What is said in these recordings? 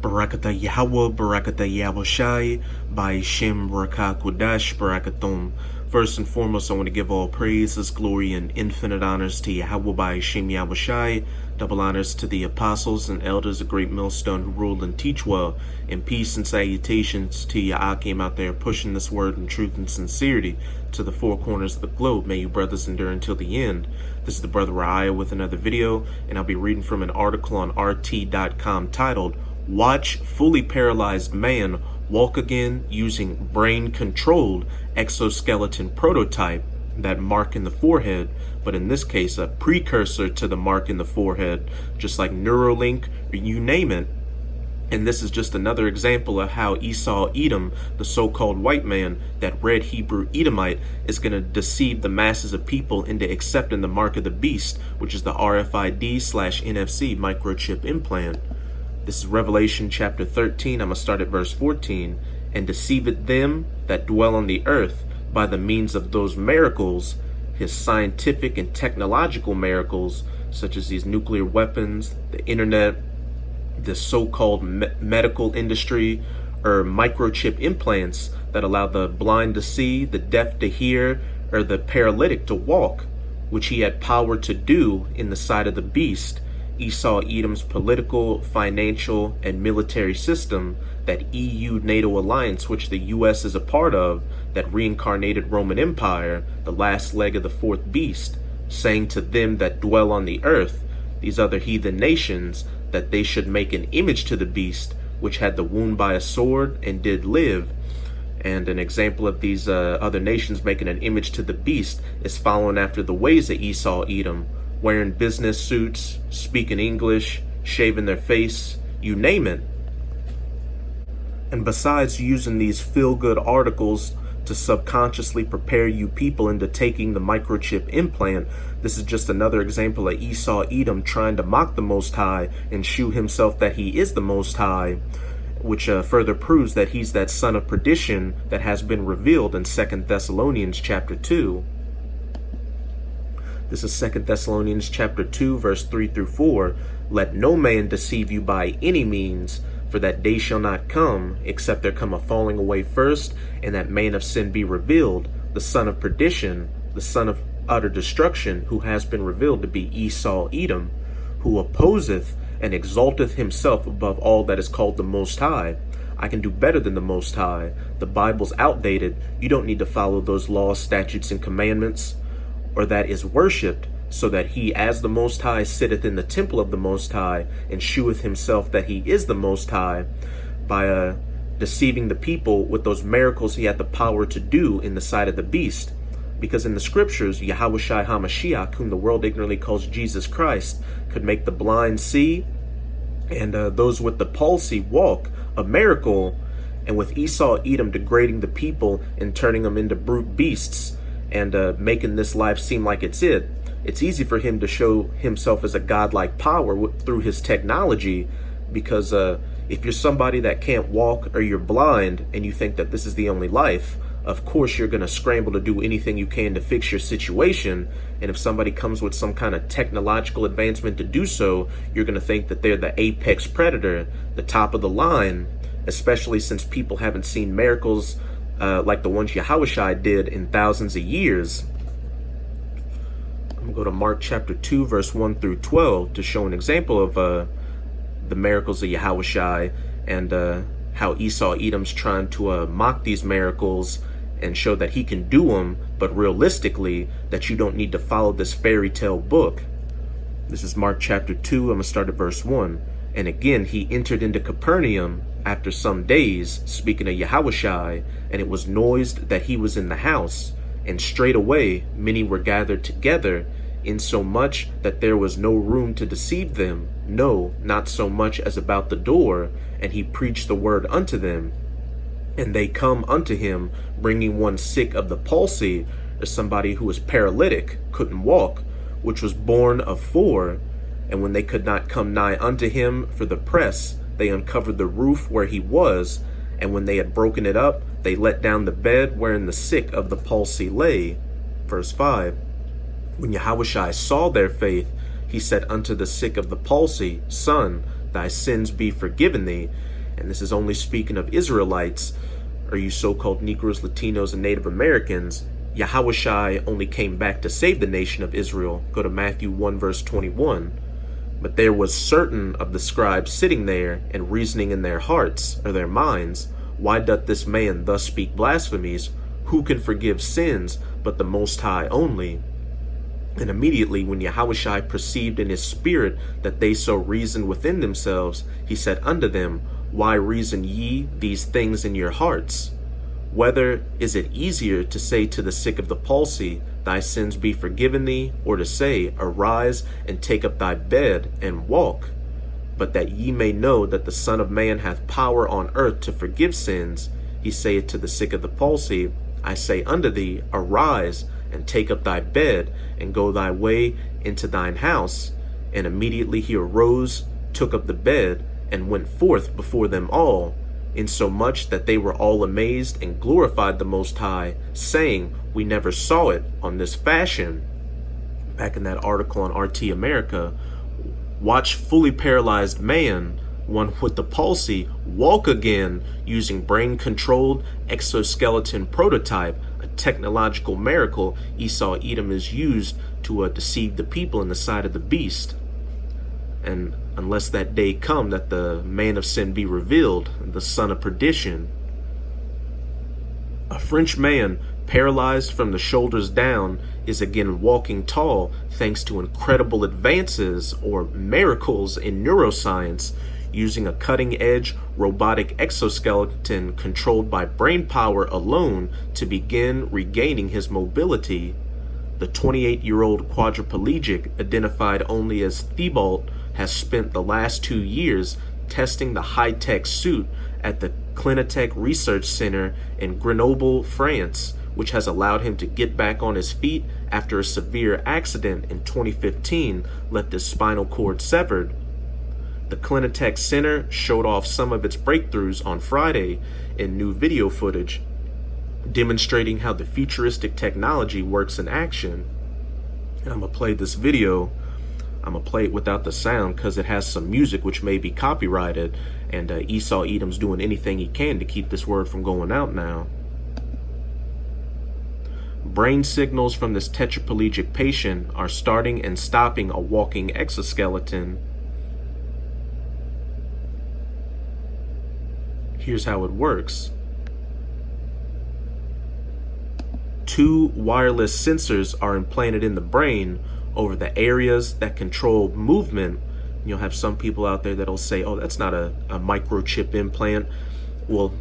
Barakatah Yahweh, Barakatah Yahushai, by Shem Barakah Kudash, Barakathum. First and foremost, I want to give all praises, glory, and infinite honors to Yahweh by Shem Yahushai. Double honors to the apostles and elders of Great Millstone who rule and teach well. And peace and salutations to Ya'akim out there pushing this word in truth and sincerity to the four corners of the globe. May you brothers endure until the end. This is the brother Raya with another video, and I'll be reading from an article on RT.com titled, "Watch Fully Paralyzed Man Walk Again Using Brain-Controlled Exoskeleton Prototype," that mark in the forehead, but in this case a precursor to the mark in the forehead, just like Neuralink or you name it. And this is just another example of how Esau Edom, the so-called white man, that red Hebrew Edomite, is going to deceive the masses of people into accepting the mark of the beast, which is the RFID/NFC microchip implant. This is Revelation chapter 13. I'm going to start at verse 14. "And deceiveth them that dwell on the earth by the means of those miracles," his scientific and technological miracles, such as these nuclear weapons, the internet, the so-called medical industry, or microchip implants that allow the blind to see, the deaf to hear, or the paralytic to walk, which he had power to do in the sight of the beast. Esau Edom's political, financial, and military system, that EU-NATO alliance which the US is a part of, that reincarnated Roman Empire, the last leg of the fourth beast, saying to them that dwell on the earth, these other heathen nations, that they should make an image to the beast, which had the wound by a sword and did live. And an example of these other nations making an image to the beast is following after the ways of Esau Edom, wearing business suits, speaking English, shaving their face, you name it. And besides using these feel-good articles to subconsciously prepare you people into taking the microchip implant, this is just another example of Esau Edom trying to mock the Most High and shew himself that he is the Most High, which further proves that he's that son of perdition that has been revealed in 2 Thessalonians chapter 2. This is 2 Thessalonians chapter 2, verse 3 through 4. "Let no man deceive you by any means, for that day shall not come, except there come a falling away first, and that man of sin be revealed, the son of perdition, the son of utter destruction, who has been revealed to be Esau Edom, who opposeth and exalteth himself above all that is called the Most High." I can do better than the Most High. The Bible's outdated. You don't need to follow those laws, statutes, and commandments, or that is worshipped, so that he as the Most High sitteth in the temple of the Most High, and sheweth himself that he is the Most High, by deceiving the people with those miracles he had the power to do in the sight of the beast. Because in the scriptures, Yahushai HaMashiach, whom the world ignorantly calls Jesus Christ, could make the blind see, and those with the palsy walk, a miracle. And with Esau Edom degrading the people and turning them into brute beasts, and making this life seem like it's easy for him to show himself as a godlike power through his technology, because if you're somebody that can't walk or you're blind and you think that this is the only life, of course you're going to scramble to do anything you can to fix your situation. And if somebody comes with some kind of technological advancement to do so, you're going to think that they're the apex predator, the top of the line, especially since people haven't seen miracles like the ones Yahushai did in thousands of years. I'm going to go to Mark chapter 2, verse 1 through 12 to show an example of the miracles of Yahushai, and how Esau Edom's trying to mock these miracles and show that he can do them, but realistically that you don't need to follow this fairy tale book. This is Mark chapter 2. I'm going to start at verse 1. "And again he entered into Capernaum after some days, speaking of Yahushai, and it was noised that he was in the house. And straightway many were gathered together, insomuch that there was no room to deceive them, no, not so much as about the door. And he preached the word unto them. And they come unto him, bringing one sick of the palsy," or somebody who was paralytic, couldn't walk, "which was born of 4. And when they could not come nigh unto him for the press, they uncovered the roof where he was. And when they had broken it up, they let down the bed wherein the sick of the palsy lay." Verse 5. "When Yahushai saw their faith, he said unto the sick of the palsy, Son, thy sins be forgiven thee. And this is only speaking of Israelites, or you so-called Negroes, Latinos, and Native Americans. Yahushua only came back to save the nation of Israel. Go to Matthew 1 verse 21. But there was certain of the scribes sitting there and reasoning in their hearts or their minds, why doth this man thus speak blasphemies? Who can forgive sins but the Most High only? And immediately when Yahushua perceived in his spirit that they so reasoned within themselves, he said unto them, why reason ye these things in your hearts? Whether is it easier to say to the sick of the palsy, thy sins be forgiven thee, or to say, arise and take up thy bed and walk? But that ye may know that the Son of Man hath power on earth to forgive sins, he saith to the sick of the palsy, I say unto thee, arise and take up thy bed and go thy way into thine house. And immediately he arose, took up the bed, and went forth before them all, insomuch that they were all amazed and glorified the Most High, saying, we never saw it on this fashion. Back in that article on RT America, watch fully paralyzed man, one with the palsy, walk again using brain-controlled exoskeleton prototype, a technological miracle Esau Edom is used to deceive the people in the sight of the beast. And unless that day come that the man of sin be revealed, the son of perdition. A French man, paralyzed from the shoulders down, is again walking tall thanks to incredible advances or miracles in neuroscience, using a cutting-edge robotic exoskeleton controlled by brain power alone to begin regaining his mobility. The 28-year-old quadriplegic, identified only as Thibault, has spent the last 2 years testing the high-tech suit at the Clinitech Research Center in Grenoble, France, which has allowed him to get back on his feet after a severe accident in 2015 left his spinal cord severed. The Clinitech Center showed off some of its breakthroughs on Friday in new video footage, demonstrating how the futuristic technology works in action. And I'm going to play this video. I'm going to play it without the sound because it has some music which may be copyrighted, and Esau Edom's doing anything he can to keep this word from going out now. Brain signals from this tetraplegic patient are starting and stopping a walking exoskeleton. Here's how it works. 2 wireless sensors are implanted in the brain over the areas that control movement. You'll have some people out there that'll say, oh, that's not a microchip implant. Well,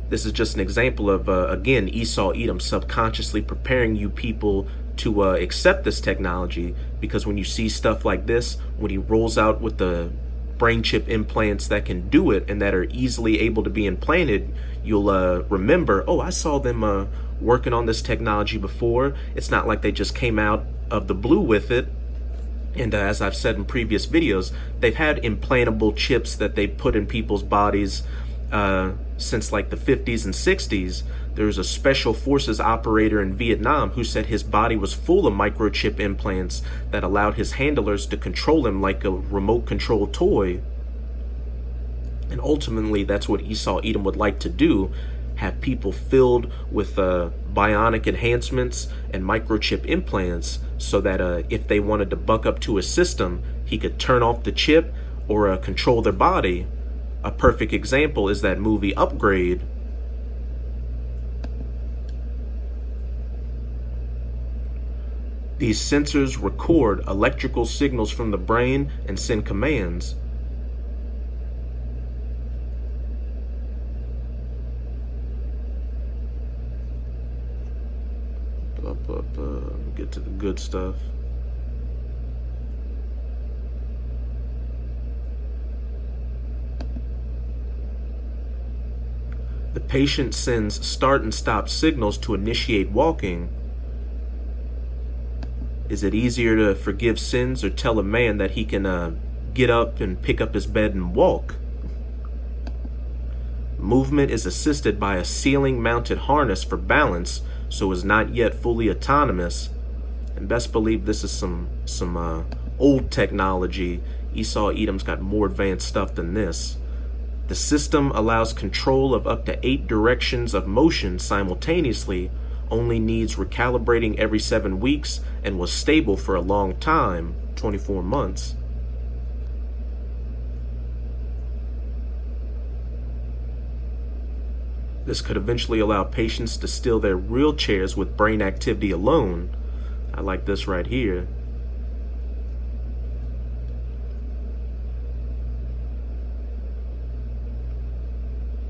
this is just an example of, again, Esau Edom subconsciously preparing you people to accept this technology, because when you see stuff like this, when he rolls out with the brain chip implants that can do it and that are easily able to be implanted, you'll remember, oh, I saw them working on this technology before. It's not like they just came out of the blue with it. And as I've said in previous videos, they've had implantable chips that they put in people's bodies since like the 50s and 60s. There was a special forces operator in Vietnam who said his body was full of microchip implants that allowed his handlers to control him like a remote control toy. And ultimately, that's what Esau Edom would like to do, have people filled with bionic enhancements and microchip implants, so that if they wanted to buck up to a system, he could turn off the chip or control their body. A perfect example is that movie Upgrade. These sensors record electrical signals from the brain and send commands. Get to the good stuff. The patient sends start and stop signals to initiate walking. Is it easier to forgive sins or tell a man that he can get up and pick up his bed and walk? Movement is assisted by a ceiling-mounted harness for balance, so is not yet fully autonomous. And best believe this is some old technology. Esau Edom's got more advanced stuff than this. The system allows control of up to 8 directions of motion simultaneously, only needs recalibrating every 7 weeks, and was stable for a long time, 24 months. This could eventually allow patients to steal their wheelchairs with brain activity alone. I like this right here.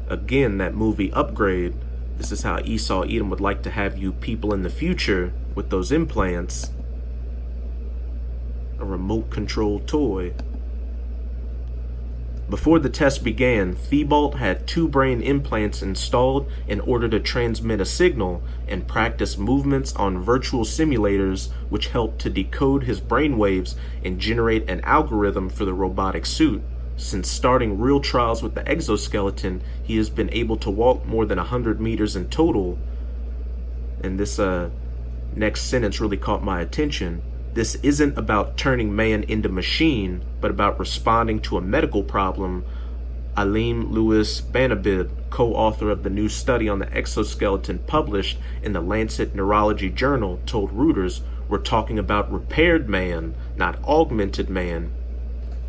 Again, that movie Upgrade. This is how Esau Edom would like to have you people in the future with those implants. A remote-controlled toy. Before the test began, Thibault had 2 brain implants installed in order to transmit a signal and practice movements on virtual simulators, which helped to decode his brainwaves and generate an algorithm for the robotic suit. Since starting real trials with the exoskeleton, he has been able to walk more than 100 meters in total. And this next sentence really caught my attention. This isn't about turning man into machine, but about responding to a medical problem. Alim Louis Banabid, co-author of the new study on the exoskeleton published in the Lancet Neurology Journal, told Reuters, "We're talking about repaired man, not augmented man."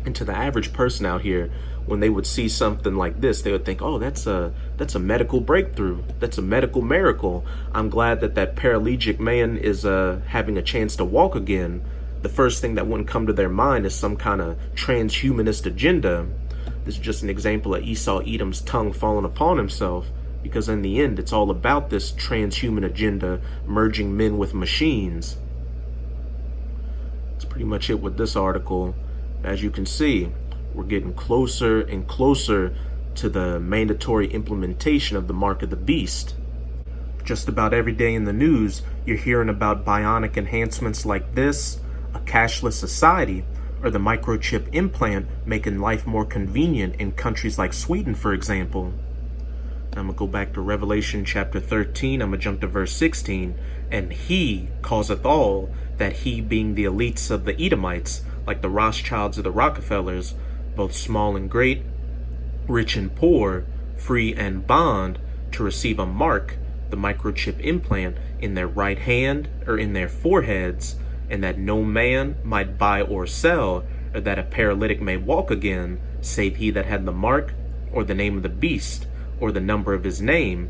And to the average person out here, when they would see something like this, they would think, oh, that's a medical breakthrough. That's a medical miracle. I'm glad that that paralytic man is having a chance to walk again. The first thing that wouldn't come to their mind is some kind of transhumanist agenda. This is just an example of Esau Edom's tongue falling upon himself, because in the end, it's all about this transhuman agenda, merging men with machines. That's pretty much it with this article. As you can see, we're getting closer and closer to the mandatory implementation of the mark of the beast. Just about every day in the news, you're hearing about bionic enhancements like this, a cashless society, or the microchip implant making life more convenient in countries like Sweden, for example. I'm going to go back to Revelation chapter 13. I'm going to jump to verse 16. And he causeth all, that he being the elites of the Edomites, like the Rothschilds or the Rockefellers, both small and great, rich and poor, free and bond, to receive a mark, the microchip implant, in their right hand or in their foreheads, and that no man might buy or sell, or that a paralytic may walk again, save he that had the mark, or the name of the beast, or the number of his name.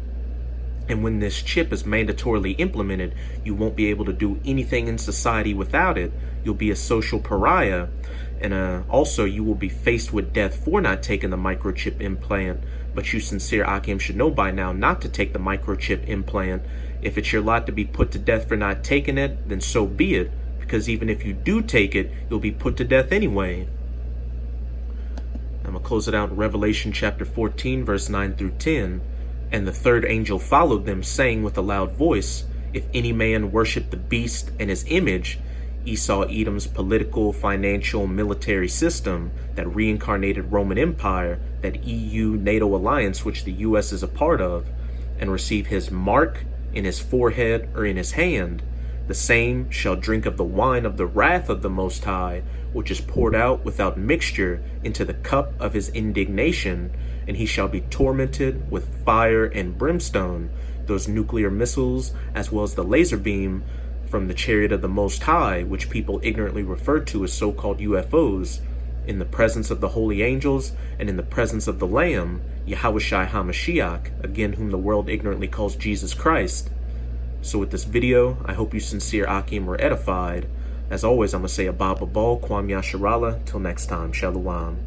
And when this chip is mandatorily implemented, you won't be able to do anything in society without it. You'll be a social pariah. And also, you will be faced with death for not taking the microchip implant. But you sincere Akim should know by now not to take the microchip implant. If it's your lot to be put to death for not taking it, then so be it. Because even if you do take it, you'll be put to death anyway. I'm going to close it out in Revelation chapter 14, verse 9 through 10. And the third angel followed them, saying with a loud voice, If any man worship the beast and his image, Esau Edom's political, financial, military system, that reincarnated Roman Empire, that EU NATO alliance which the US is a part of, and receive his mark in his forehead or in his hand, the same shall drink of the wine of the wrath of the Most High, which is poured out without mixture into the cup of his indignation, and he shall be tormented with fire and brimstone, those nuclear missiles, as well as the laser beam from the chariot of the Most High, which people ignorantly refer to as so-called UFOs, in the presence of the holy angels and in the presence of the Lamb, Yahushua HaMashiach, again whom the world ignorantly calls Jesus Christ. So with this video, I hope you sincere Akim were edified. As always, I'm going to say Abba Babal, Kwam Yasharala. Till next time, Shalom.